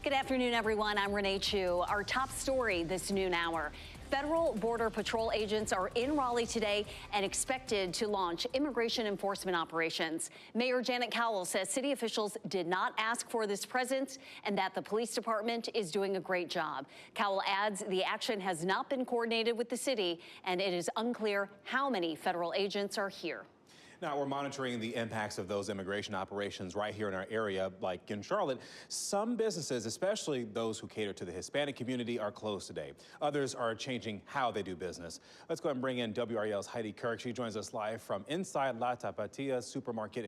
Good afternoon, everyone. I'm Renee Chu. Our top story this noon hour. Federal Border Patrol agents are in Raleigh today and expected to launch immigration enforcement operations. Mayor Janet Cowell says city officials did not ask for this presence and that the police department is doing a great job. Cowell adds the action has not been coordinated with the city and it is unclear how many federal agents are here. Now, we're monitoring the impacts of those immigration operations right here in our area, like in Charlotte. Some businesses, especially those who cater to the Hispanic community, are closed today. Others are changing how they do business. Let's go ahead and bring in WREL's Heidi Kirk. She joins us live from inside La Tapatia supermarket.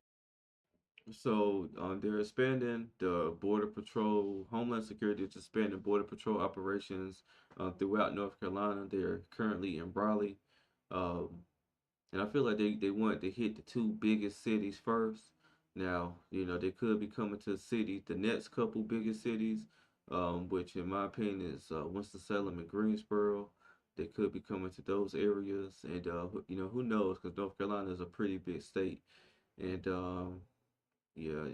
So they're expanding the Border Patrol, Homeland Security is expanding Border Patrol operations throughout North Carolina. They're currently in Raleigh. Um, And I feel like they want to hit the two biggest cities first. Now, they could be coming to the next couple biggest cities, which in my opinion is Winston-Salem and Greensboro. They could be coming to those areas. And, who knows, because North Carolina is a pretty big state. And, yeah,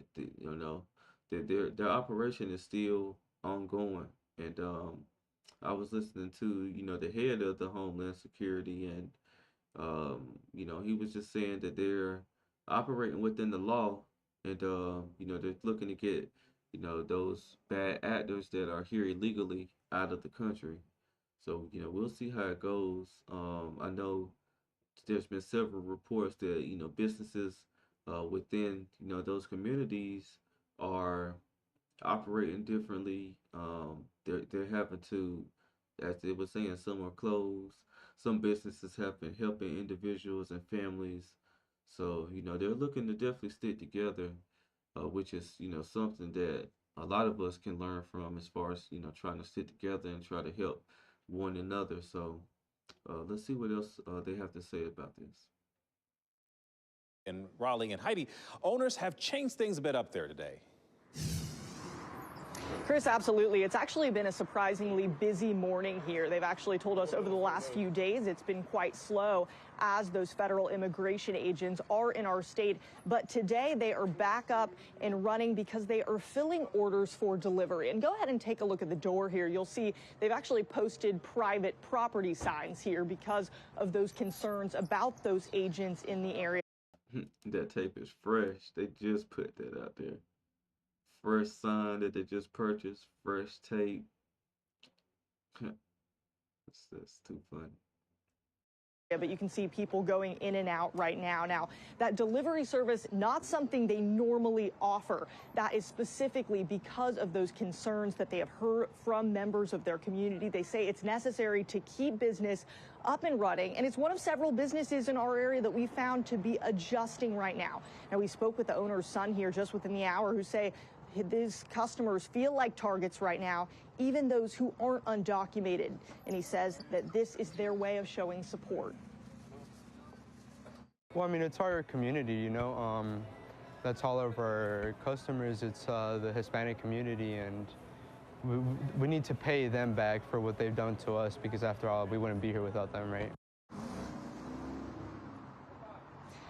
their operation is still ongoing. And I was listening to, the head of the Homeland Security, and he was just saying that they're operating within the law, and they're looking to get, those bad actors that are here illegally out of the country. So, we'll see how it goes. I know there's been several reports that, businesses within, those communities are operating differently. They're having to, as they were saying, some are closed. Some businesses have been helping individuals and families. So, they're looking to definitely stick together, which is, something that a lot of us can learn from as far as, trying to stick together and try to help one another. So let's see what else they have to say about this. In Raleigh and Heidi, owners have changed things a bit up there today. Chris, absolutely. It's actually been a surprisingly busy morning here. They've actually told us over the last few days it's been quite slow as those federal immigration agents are in our state. But today they are back up and running because they are filling orders for delivery. And go ahead and take a look at the door here. You'll see they've actually posted private property signs here because of those concerns about those agents in the area. That tape is fresh. They just put that out there. Fresh sign that they just purchased, fresh tape. That's too funny. Yeah, but you can see people going in and out right now. Now, that delivery service, not something they normally offer. That is specifically because of those concerns that they have heard from members of their community. They say it's necessary to keep business up and running, and it's one of several businesses in our area that we found to be adjusting right now. Now, we spoke with the owner's son here just within the hour, who say these customers feel like targets right now, even those who aren't undocumented. And he says that this is their way of showing support. Well, I mean, it's our community, that's all of our customers. It's the Hispanic community, and we need to pay them back for what they've done to us, because after all, we wouldn't be here without them, right?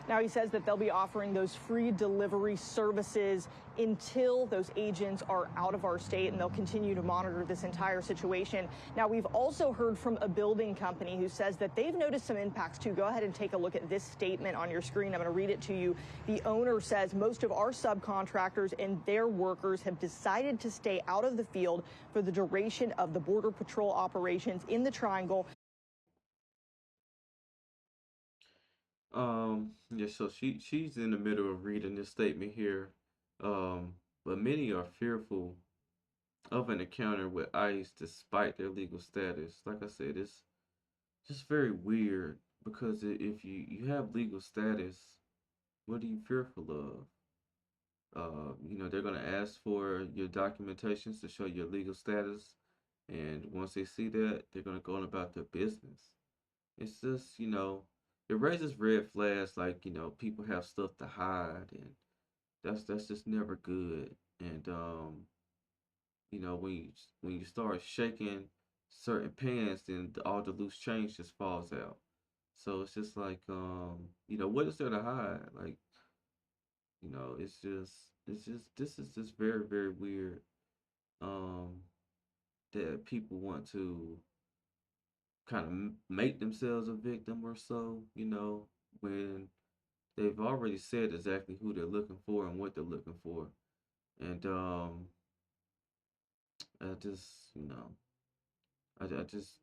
Now, he says that they'll be offering those free delivery services until those agents are out of our state, and they'll continue to monitor this entire situation. Now, we've also heard from a building company who says that they've noticed some impacts too. Go ahead and take a look at this statement on your screen. I'm going to read it to you. The owner says most of our subcontractors and their workers have decided to stay out of the field for the duration of the Border Patrol operations in the Triangle. Yeah, so she's in the middle of reading this statement here. But many are fearful of an encounter with ICE despite their legal status. Like I said, it's just very weird, because if you have legal status, what are you fearful of? They're gonna ask for your documentations to show your legal status, and once they see that, they're gonna go on about their business. It's just, it raises red flags, like, people have stuff to hide, and that's just never good. And when you start shaking certain pans, then all the loose change just falls out. So it's just like, what is there to hide? Like, it's just this is just very, very weird. um, that people want to kind of make themselves a victim or so, when they've already said exactly who they're looking for and what they're looking for. And I just, I just,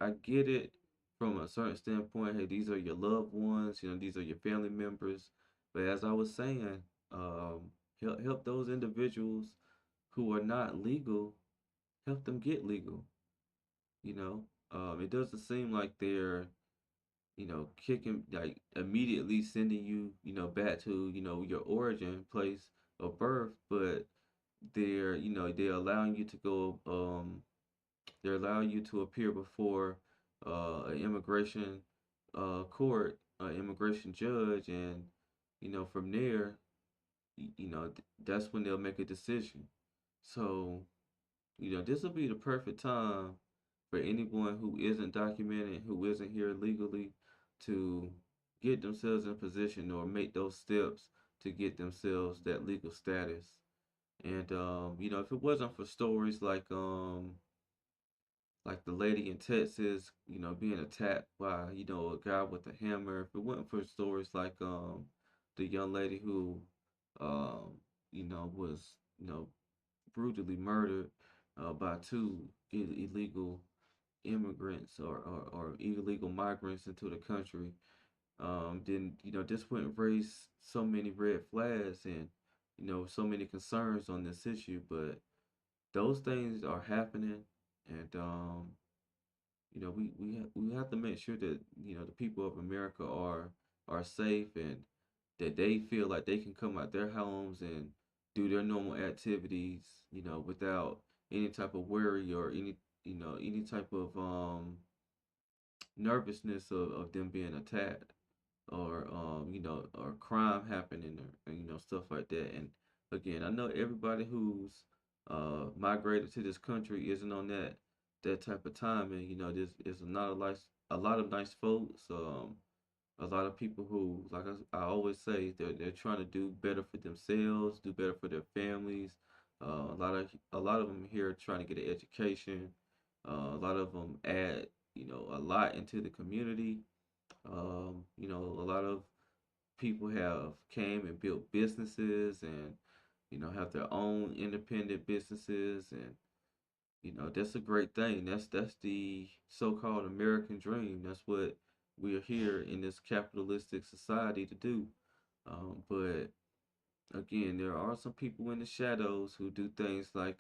I get it from a certain standpoint. Hey, these are your loved ones, these are your family members. But as I was saying, help those individuals who are not legal, help them get legal. You know, it doesn't seem like they're, kicking, like immediately sending you, back to, your origin place of birth, but they're allowing you to go, they're allowing you to appear before an immigration court, an immigration judge, and from there, that's when they'll make a decision. So, this will be the perfect time for anyone who isn't documented, who isn't here legally, to get themselves in position or make those steps to get themselves that legal status. And if it wasn't for stories like the lady in Texas, being attacked by, a guy with a hammer, if it wasn't for stories like the young lady who was, brutally murdered by two illegal immigrants or illegal migrants into the country, then this wouldn't raise so many red flags and so many concerns on this issue. But those things are happening, and we have to make sure that the people of America are safe and that they feel like they can come out their homes and do their normal activities, without any type of worry or any type of nervousness of them being attacked or or crime happening or stuff like that. And again, I know everybody who's migrated to this country isn't on that type of time, and this is a lot of nice folks, a lot of people who, like I always say, they're trying to do better for themselves, do better for their families. A lot of them here trying to get an education. A lot of them add a lot into the community. A lot of people have came and built businesses and have their own independent businesses, and that's a great thing. That's the so-called American dream. That's what we are here in this capitalistic society to do. But again, there are some people in the shadows who do things like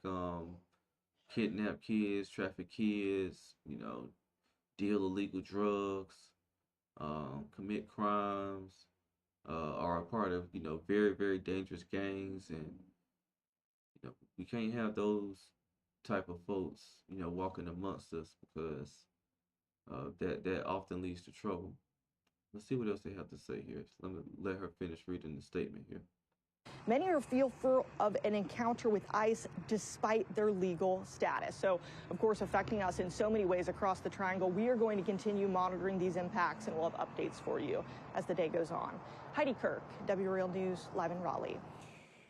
kidnap kids, traffic kids, deal illegal drugs, commit crimes, are a part of very very dangerous gangs, and we can't have those type of folks walking amongst us because that often leads to trouble. Let's see what else they have to say here. Let me let her finish reading the statement here. Many are fearful of an encounter with ICE despite their legal status. So, of course, affecting us in so many ways across the triangle. We are going to continue monitoring these impacts, and we'll have updates for you as the day goes on. Heidi Kirk, W Real News, live in Raleigh.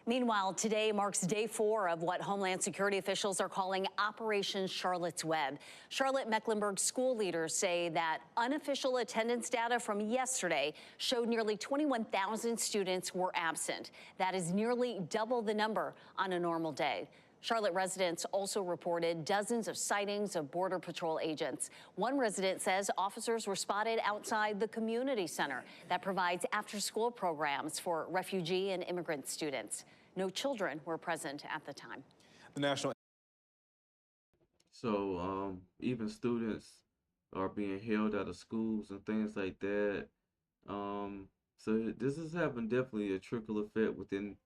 Meanwhile, today marks day 4 of what Homeland Security officials are calling Operation Charlotte's Web. Charlotte-Mecklenburg school leaders say that unofficial attendance data from yesterday showed nearly 21,000 students were absent. That is nearly double the number on a normal day. Charlotte residents also reported dozens of sightings of Border Patrol agents. One resident says officers were spotted outside the community center that provides after-school programs for refugee and immigrant students. No children were present at the time. The national. So even students are being held out of schools and things like that. So this is having definitely a trickle effect within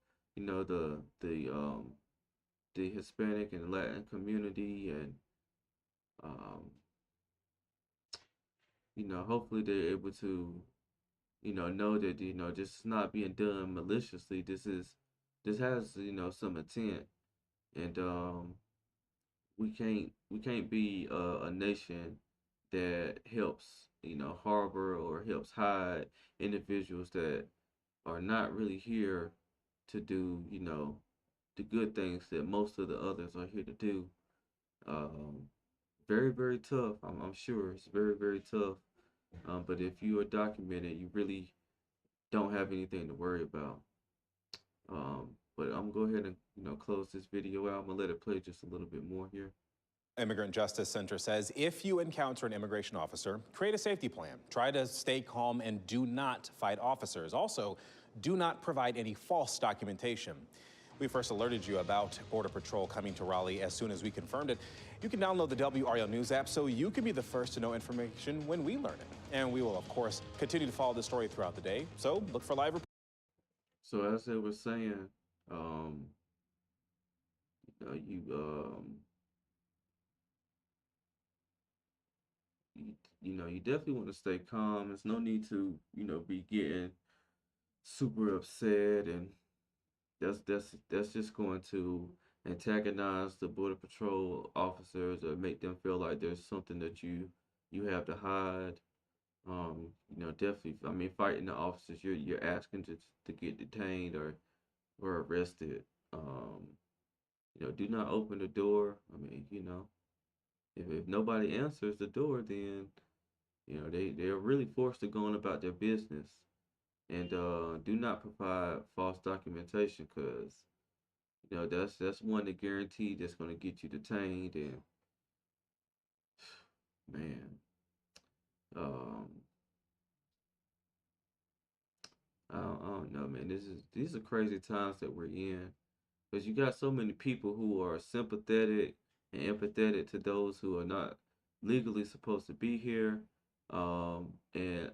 the Hispanic and Latin community, and um, hopefully they're able to know that this is not being done maliciously. This has some intent, and we can't be a nation that helps harbor or helps hide individuals that are not really here to do the good things that most of the others are here to do. Um, very, very tough. I'm sure it's very, very tough. But if you are documented, you really don't have anything to worry about. But I'm gonna go ahead and close this video out. I'm gonna let it play just a little bit more here. Immigrant Justice Center says if you encounter an immigration officer, create a safety plan. Try to stay calm and do not fight officers. Also, do not provide any false documentation. We first alerted you about Border Patrol coming to Raleigh as soon as we confirmed it. You can download the WRL News app so you can be the first to know information when we learn it. And we will, of course, continue to follow the story throughout the day. So look for live reports. So as I was saying, um, you know, you you definitely want to stay calm. There's no need to be getting super upset, and that's just going to antagonize the Border Patrol officers or make them feel like there's something that you have to hide. Definitely. I mean, fighting the officers, you're asking to get detained or arrested. Do not open the door. I mean, if nobody answers the door, then they're really forced to go on about their business. And do not provide false documentation, because that's one to guarantee that's going to get you detained. And man, um, I don't know, man. These are crazy times that we're in, because you got so many people who are sympathetic and empathetic to those who are not legally supposed to be here. And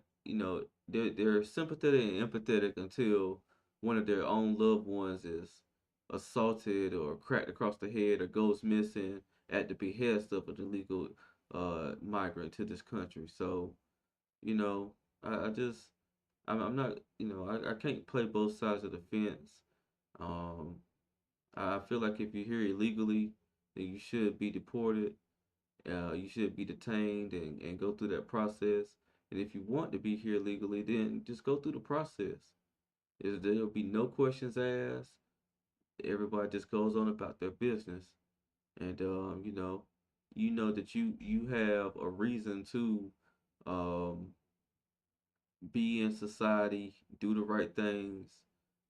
they're sympathetic and empathetic until one of their own loved ones is assaulted or cracked across the head or goes missing at the behest of an illegal migrant to this country. So, you know, I just I'm not, I can't play both sides of the fence. Um, I feel like if you're here illegally, then you should be deported. You should be detained and go through that process. And if you want to be here legally, then just go through the process. There'll be no questions asked. Everybody just goes on about their business, and you know that you have a reason to um, be in society, do the right things,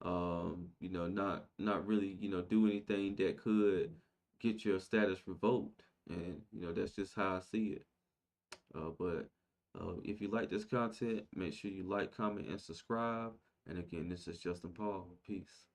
not really, do anything that could get your status revoked. And that's just how I see it. But if you like this content, make sure you like, comment, and subscribe. And again, this is Justin Paul. Peace.